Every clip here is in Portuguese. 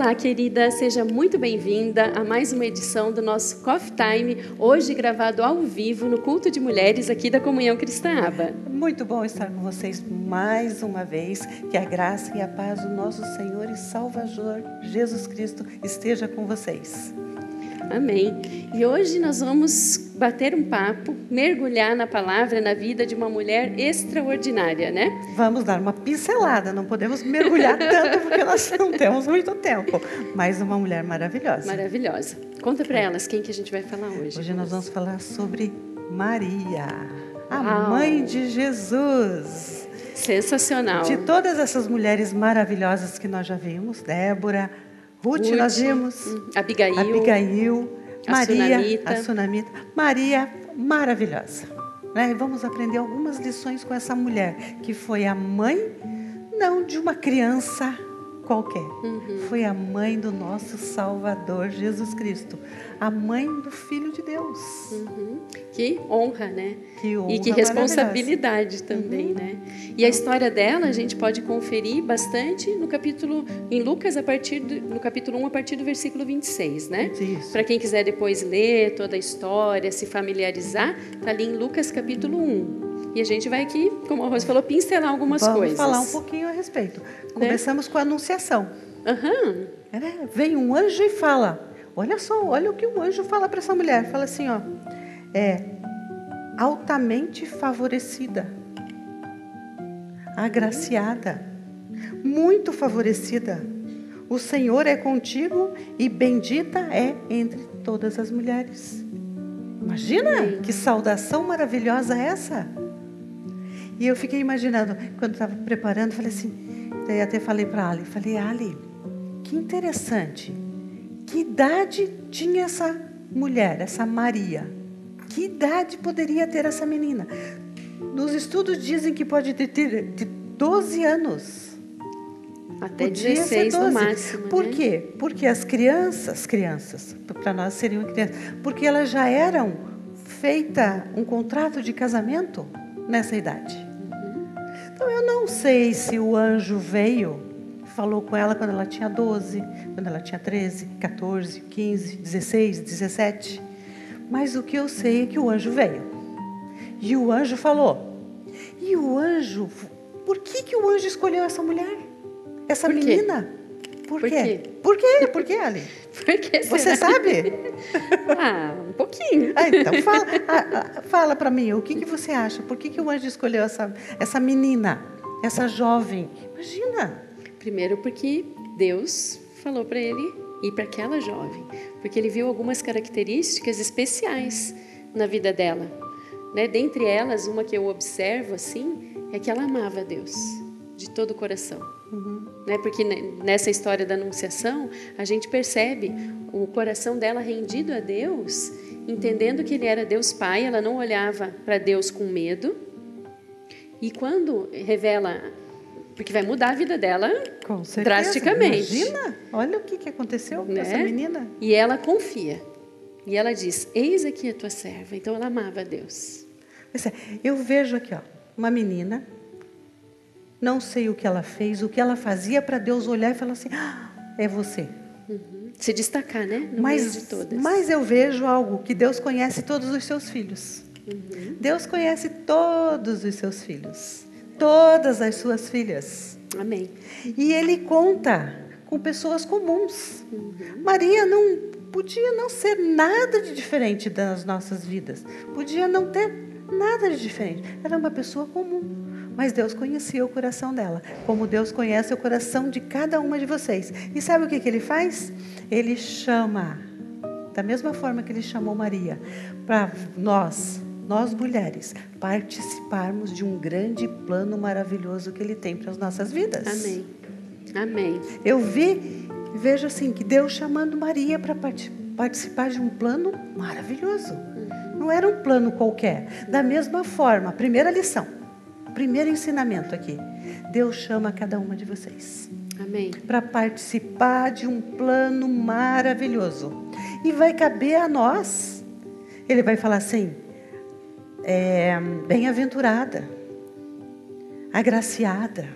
Olá, querida, seja muito bem-vinda a mais uma edição do nosso Coffee Time, hoje gravado ao vivo no Culto de Mulheres aqui da Comunhão Cristã Aba. Muito bom estar com vocês mais uma vez. Que a graça e a paz do nosso Senhor e Salvador Jesus Cristo esteja com vocês. Amém. E hoje nós vamos bater um papo, mergulhar na palavra, na vida de uma mulher extraordinária, né? Vamos dar uma pincelada, não podemos mergulhar tanto porque nós não temos muito tempo, mas uma mulher maravilhosa. Maravilhosa. Conta para elas quem que a gente vai falar hoje. Hoje nós vamos falar sobre Maria, a Uau. mãe de Jesus. Sensacional. De todas essas mulheres maravilhosas que nós já vimos, Débora, Ruth nós vimos, Abigail, Maria, a Sunamita, Maria, maravilhosa. Né? Vamos aprender algumas lições com essa mulher, que foi a mãe, não de uma criança qualquer, foi a mãe do nosso Salvador Jesus Cristo, a mãe do Filho de Deus. Que honra, né? Que honra, e que responsabilidade também, né? E a história dela a gente pode conferir bastante no capítulo, em Lucas, no capítulo 1, a partir do versículo 26, né? Para quem quiser depois ler toda a história, se familiarizar, está ali em Lucas capítulo 1. E a gente vai aqui, como a Rose falou, pincelar algumas coisas. Vamos falar um pouquinho a respeito. Começamos com a anunciação. Vem um anjo e fala. Olha só, olha o que o anjo fala para essa mulher. Fala assim, ó. Altamente favorecida. Agraciada. Muito favorecida. O Senhor é contigo e bendita é entre todas as mulheres. Imagina que saudação maravilhosa é essa? E eu fiquei imaginando, quando estava preparando, falei assim, daí até falei para a Ali, Ali, que interessante, que idade tinha essa mulher, essa Maria? Que idade poderia ter essa menina? Nos estudos dizem que pode ter de 12 anos. Até 16 no máximo. Por quê? Porque as crianças, para nós seriam crianças, porque elas já eram feita um contrato de casamento nessa idade. Então eu não sei se o anjo veio, falou com ela quando ela tinha 12, quando ela tinha 13, 14, 15, 16, 17. Mas o que eu sei é que o anjo veio. E o anjo falou. E o anjo, por que o anjo escolheu essa mulher? Essa menina? Por quê? Por quê, Ali? Você sabe? Um pouquinho. Então fala para mim, o que você acha? Por que o anjo escolheu essa menina, essa jovem? Imagina. Primeiro porque Deus falou para ele ir para aquela jovem. Porque ele viu algumas características especiais na vida dela. Né? Dentre elas, uma que eu observo assim, é que ela amava a Deus de todo o coração. Né? Porque nessa história da anunciação, a gente percebe o coração dela rendido a Deus, entendendo que Ele era Deus Pai, ela não olhava para Deus com medo. E quando revela, porque vai mudar a vida dela com certeza, drasticamente. Imagina, olha o que aconteceu com essa menina. E ela confia. E ela diz, eis aqui a tua serva. Então ela amava a Deus. Eu vejo aqui, uma menina. Não sei o que ela fez, o que ela fazia para Deus olhar e falar assim, é você. Se destacar, né? No meio de todas. Mas eu vejo algo, que Deus conhece todos os seus filhos. Deus conhece todos os seus filhos. Todas as suas filhas. Amém. E Ele conta com pessoas comuns. Maria não podia não ser nada de diferente das nossas vidas. Podia não ter nada de diferente. Era uma pessoa comum. Mas Deus conhecia o coração dela, como Deus conhece o coração de cada uma de vocês. E sabe o que Ele faz? Ele chama, da mesma forma que Ele chamou Maria, para nós mulheres, participarmos de um grande plano maravilhoso que Ele tem para as nossas vidas. Amém. Amém. Eu vejo assim, que Deus chamando Maria para participar de um plano maravilhoso. Não era um plano qualquer. Da mesma forma, a primeira lição. Primeiro ensinamento aqui. Deus chama cada uma de vocês. Amém. Para participar de um plano maravilhoso. E vai caber a nós. Ele vai falar assim, bem-aventurada, agraciada,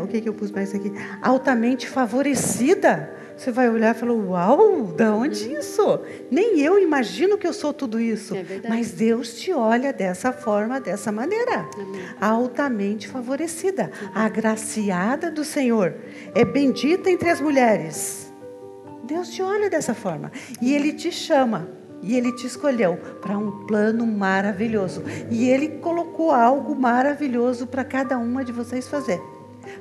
O que eu pus mais aqui? Altamente favorecida. Você vai olhar e falar, uau, da onde isso? Nem eu imagino que eu sou tudo isso. É verdade. Mas Deus te olha dessa forma, dessa maneira. Amém. Altamente favorecida. Agraciada do Senhor. É bendita entre as mulheres. Deus te olha dessa forma. E Ele te chama. E Ele te escolheu para um plano maravilhoso. E Ele colocou algo maravilhoso para cada uma de vocês fazer.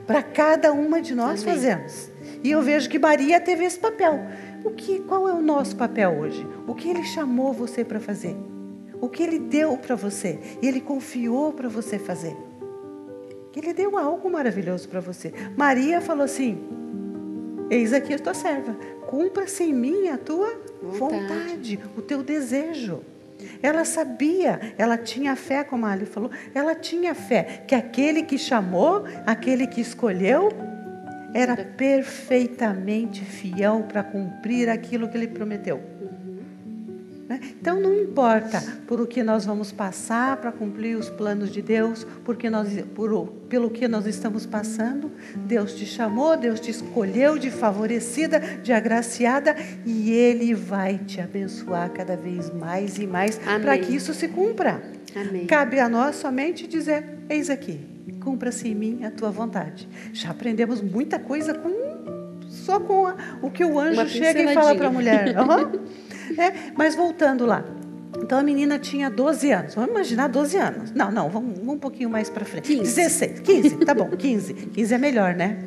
Para cada uma de nós Amém. fazermos. E eu vejo que Maria teve esse papel. Qual é o nosso papel hoje? O que Ele chamou você para fazer? O que Ele deu para você? E Ele confiou para você fazer. Ele deu algo maravilhoso para você. Maria falou assim, eis aqui a tua serva. Cumpra-se em mim a tua vontade, o teu desejo. Ela sabia, ela tinha fé, como a Ali falou, ela tinha fé que aquele que chamou, aquele que escolheu, era perfeitamente fiel para cumprir aquilo que Ele prometeu. Então não importa por o que nós vamos passar para cumprir os planos de Deus, pelo que nós estamos passando, Deus te chamou, Deus te escolheu de favorecida, de agraciada, e Ele vai te abençoar cada vez mais e mais para que isso se cumpra. Amém. Cabe a nós somente dizer, eis aqui, cumpra-se em mim a tua vontade. Já aprendemos muita coisa só com o que o anjo chega e fala para a mulher. Mas voltando lá. Então a menina tinha 12 anos. Vamos imaginar 12 anos. Não, vamos um pouquinho mais para frente. 15. 16, 15, tá bom, 15. 15 é melhor, né?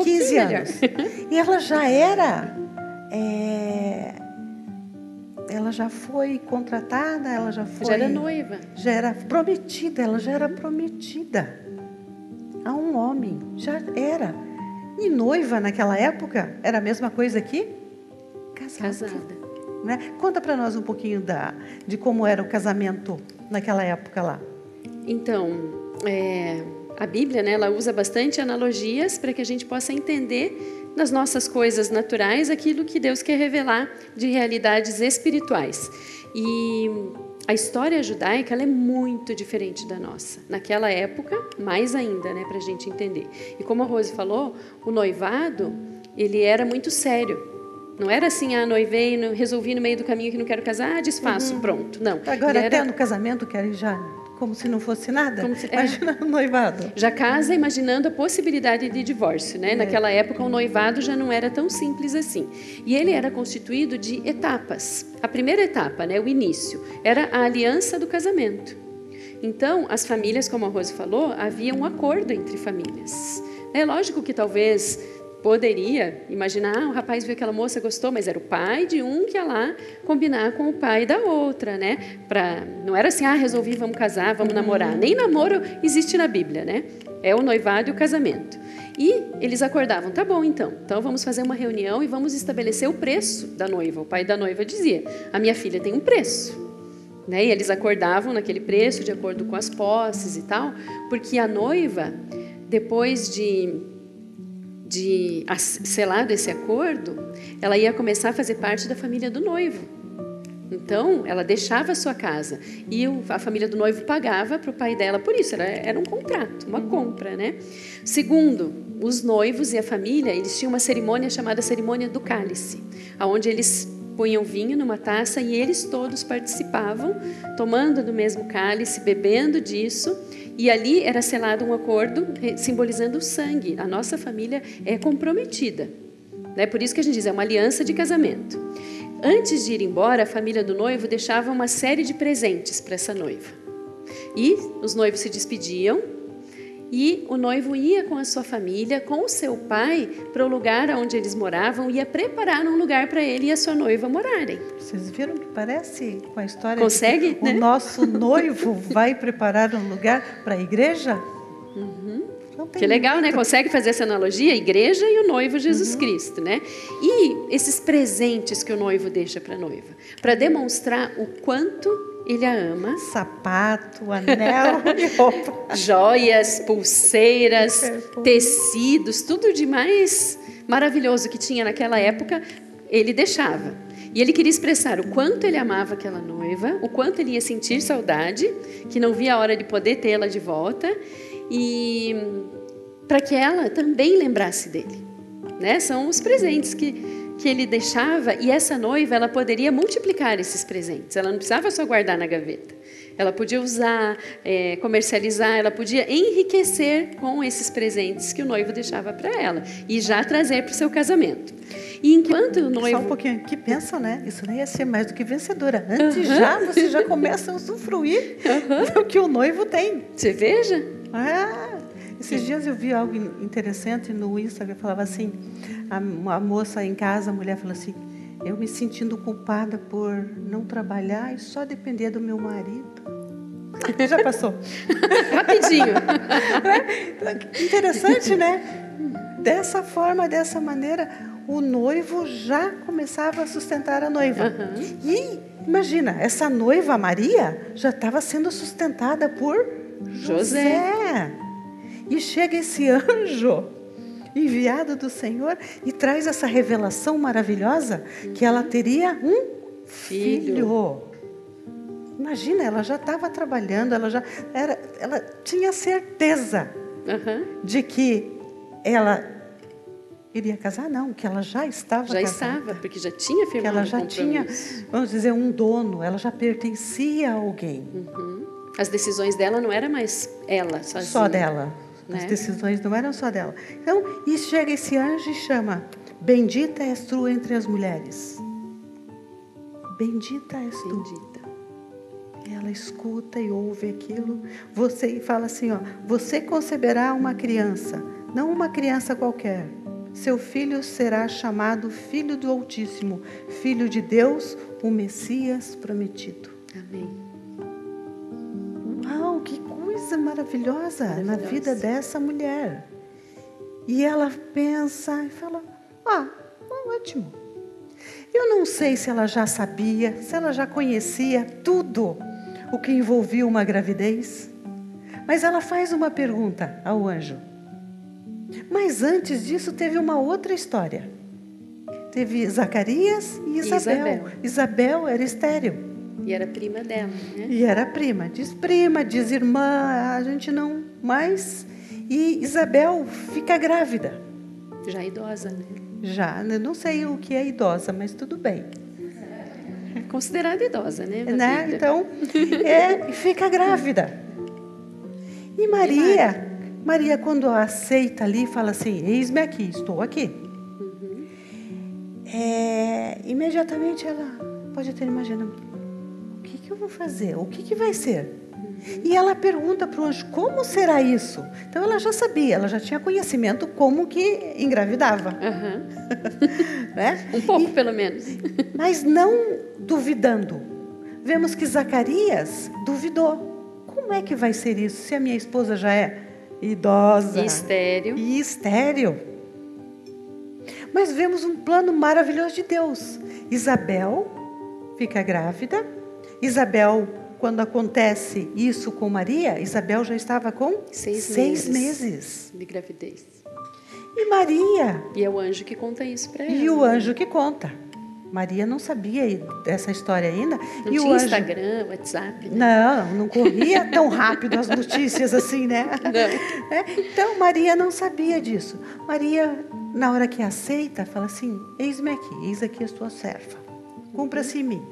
15 anos. E ela já era... Ela já foi contratada, ela já foi... Já era noiva. Já era prometida, ela já era prometida a um homem. Já era. E noiva naquela época era a mesma coisa que casada. Né? Conta para nós um pouquinho de como era o casamento naquela época lá. Então, a Bíblia, né, ela usa bastante analogias para que a gente possa entender nas nossas coisas naturais aquilo que Deus quer revelar de realidades espirituais. E a história judaica ela é muito diferente da nossa. Naquela época, mais ainda, né, para a gente entender. E como a Rose falou, o noivado ele era muito sério. Não era assim, noivei, resolvi no meio do caminho que não quero casar, desfaço, pronto. Não. Agora até no casamento querem já, como se não fosse nada. Imagina o noivado. Já casa imaginando a possibilidade de divórcio, né? Naquela época o noivado já não era tão simples assim. E ele era constituído de etapas. A primeira etapa, né, o início, era a aliança do casamento. Então, as famílias, como a Rose falou, havia um acordo entre famílias. É lógico que talvez... poderia imaginar, o rapaz viu aquela moça, gostou, mas era o pai de um que ia lá combinar com o pai da outra, né? Não era assim, resolvi, vamos casar, vamos namorar. Nem namoro existe na Bíblia, né? É o noivado e o casamento. E eles acordavam, tá bom então vamos fazer uma reunião e vamos estabelecer o preço da noiva. O pai da noiva dizia, a minha filha tem um preço. Né? E eles acordavam naquele preço de acordo com as posses e tal, porque a noiva, depois de selado esse acordo, ela ia começar a fazer parte da família do noivo. Então, ela deixava a sua casa e a família do noivo pagava para o pai dela. Por isso, era um contrato, uma compra, né? Segundo, os noivos e a família, eles tinham uma cerimônia chamada cerimônia do cálice, onde eles punham vinho numa taça e eles todos participavam, tomando do mesmo cálice, bebendo disso. E ali era selado um acordo simbolizando o sangue. A nossa família é comprometida. Né? Por isso que a gente diz, é uma aliança de casamento. Antes de ir embora, a família do noivo deixava uma série de presentes para essa noiva. E os noivos se despediam e o noivo ia com a sua família, com o seu pai, para o lugar onde eles moravam, ia preparar um lugar para ele e a sua noiva morarem. Vocês viram que parece com a história? Consegue, de que né? O nosso noivo vai preparar um lugar para a igreja? Que legal, né? Consegue fazer essa analogia? A igreja e o noivo Jesus Cristo, né? E esses presentes que o noivo deixa para a noiva, para demonstrar o quanto ele a ama. Sapato, anel e roupa. Joias, pulseiras, tecidos, tudo de mais maravilhoso que tinha naquela época, ele deixava. E ele queria expressar o quanto ele amava aquela noiva, o quanto ele ia sentir saudade, que não via a hora de poder tê-la de volta. E para que ela também lembrasse dele, né? São os presentes que ele deixava, e essa noiva, ela poderia multiplicar esses presentes. Ela não precisava só guardar na gaveta. Ela podia usar, comercializar, ela podia enriquecer com esses presentes que o noivo deixava para ela e já trazer para o seu casamento. E enquanto o noivo... Só um pouquinho, que pensa, né? Isso não ia ser mais do que vencedora. Antes você já começa a usufruir do que o noivo tem. Você veja? Esses dias eu vi algo interessante no Instagram, falava assim, a moça em casa, a mulher falou assim, eu me sentindo culpada por não trabalhar e só depender do meu marido. Já passou. Rapidinho. Interessante, né? Dessa forma, dessa maneira, o noivo já começava a sustentar a noiva. E imagina, essa noiva Maria já estava sendo sustentada por José. E chega esse anjo enviado do Senhor e traz essa revelação maravilhosa que ela teria um filho. Imagina, ela já estava trabalhando, ela tinha certeza de que ela iria casar, não, que ela já estava casada. Já estava, porque já tinha firmado que ela já tinha, vamos dizer, um dono, ela já pertencia a alguém. As decisões dela não era mais ela sozinha. Só dela. As decisões não eram só dela. Então, e chega esse anjo e chama, bendita és tu entre as mulheres. Bendita és tu. Bendita. E ela escuta e ouve aquilo. Você fala assim, ó, você conceberá uma criança, não uma criança qualquer. Seu filho será chamado Filho do Altíssimo, Filho de Deus, o Messias prometido. Amém. Uau, que coisa maravilhosa na vida dessa mulher. E ela pensa e fala, ótimo. Eu não sei se ela já sabia, se ela já conhecia tudo o que envolvia uma gravidez, mas ela faz uma pergunta ao anjo. Mas antes disso teve uma outra história. Teve Zacarias e Isabel. Isabel era estéril. E era prima dela, né? E era prima. Diz irmã, a gente não mais. E Isabel fica grávida. Já idosa, né? Já, eu não sei o que é idosa, mas tudo bem. Considerada idosa, né? Né? Então, fica grávida. E Maria, quando aceita ali, fala assim, eis-me aqui, estou aqui. Imediatamente ela pode ter imaginado, o que eu vou fazer? O que vai ser? E ela pergunta para o anjo, como será isso? Então ela já sabia, ela já tinha conhecimento como que engravidava. Né? Um pouco, pelo menos. Mas não duvidando. Vemos que Zacarias duvidou. Como é que vai ser isso, se a minha esposa já é idosa? E estéril. Mas vemos um plano maravilhoso de Deus. Isabel fica grávida. Isabel, quando acontece isso com Maria, Isabel já estava com 6 meses de gravidez. E Maria... E é o anjo que conta isso para ela. E o anjo que conta. Maria não sabia dessa história ainda. Não tinha Instagram, WhatsApp. Né? Não corria tão rápido as notícias assim, né? Não. Então, Maria não sabia disso. Maria, na hora que aceita, fala assim, eis-me aqui, eis aqui a tua serva. Cumpra-se em mim.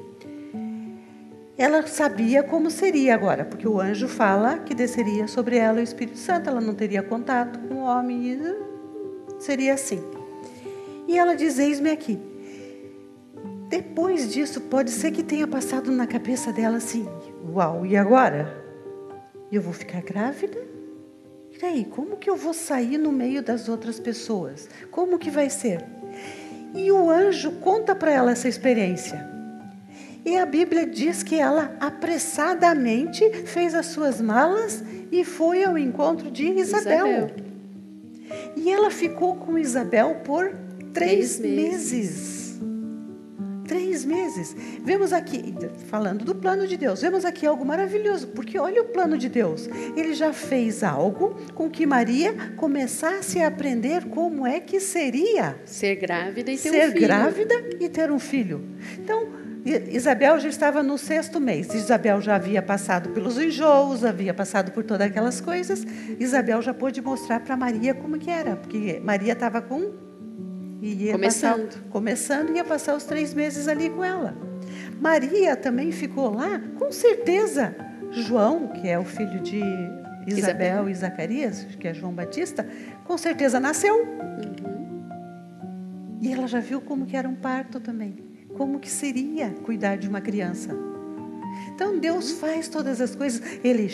Ela sabia como seria agora, porque o anjo fala que desceria sobre ela o Espírito Santo. Ela não teria contato com o homem, e seria assim. E ela diz, eis-me aqui. Depois disso, pode ser que tenha passado na cabeça dela assim, uau, e agora? Eu vou ficar grávida? E aí, como que eu vou sair no meio das outras pessoas? Como que vai ser? E o anjo conta para ela essa experiência. E a Bíblia diz que ela apressadamente fez as suas malas e foi ao encontro de Isabel. E ela ficou com Isabel por 3 meses. 3 meses. Vemos aqui, falando do plano de Deus, vemos aqui algo maravilhoso, porque olha o plano de Deus. Ele já fez algo com que Maria começasse a aprender como é que seria ser grávida e ter um filho. Ser grávida e ter um filho. Então, Isabel já estava no 6º mês. Isabel já havia passado pelos enjoos, havia passado por todas aquelas coisas. Isabel já pôde mostrar para Maria como que era, porque Maria estava começando e ia passar os 3 meses ali com ela. Maria também ficou lá, com certeza. João, que é o filho de Isabel e Zacarias, que é João Batista, com certeza nasceu. E ela já viu como que era um parto também. Como que seria cuidar de uma criança. Então Deus faz todas as coisas. Ele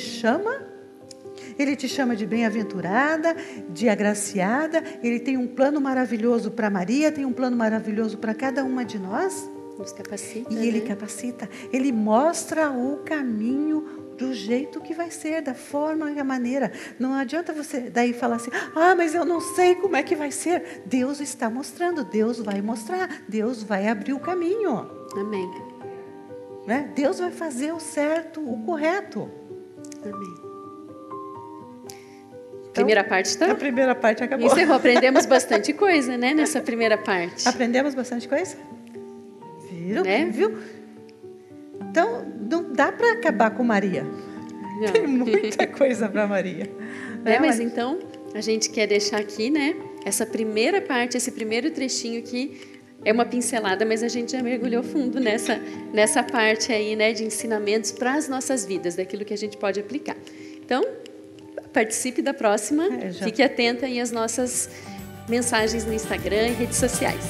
te chama de bem-aventurada, de agraciada. Ele tem um plano maravilhoso para Maria, tem um plano maravilhoso para cada uma de nós. Nos capacita, e Ele capacita. Ele mostra o caminho do jeito que vai ser, da forma e a maneira. Não adianta você daí falar assim, mas eu não sei como é que vai ser. Deus está mostrando, Deus vai mostrar, Deus vai abrir o caminho. Amém. Né? Deus vai fazer o certo, o correto. Amém. Primeira parte, tá? A primeira parte acabou. Encerrou, aprendemos bastante coisa, né, nessa primeira parte. Aprendemos bastante coisa? Viram? Né? Viu? Então, não dá para acabar com Maria. Não. Tem muita coisa para Maria. Mas então, a gente quer deixar aqui, né, essa primeira parte, esse primeiro trechinho que é uma pincelada, mas a gente já mergulhou fundo nessa parte aí, né, de ensinamentos para as nossas vidas, daquilo que a gente pode aplicar. Então, participe da próxima, fique atenta aí às nossas mensagens no Instagram e redes sociais.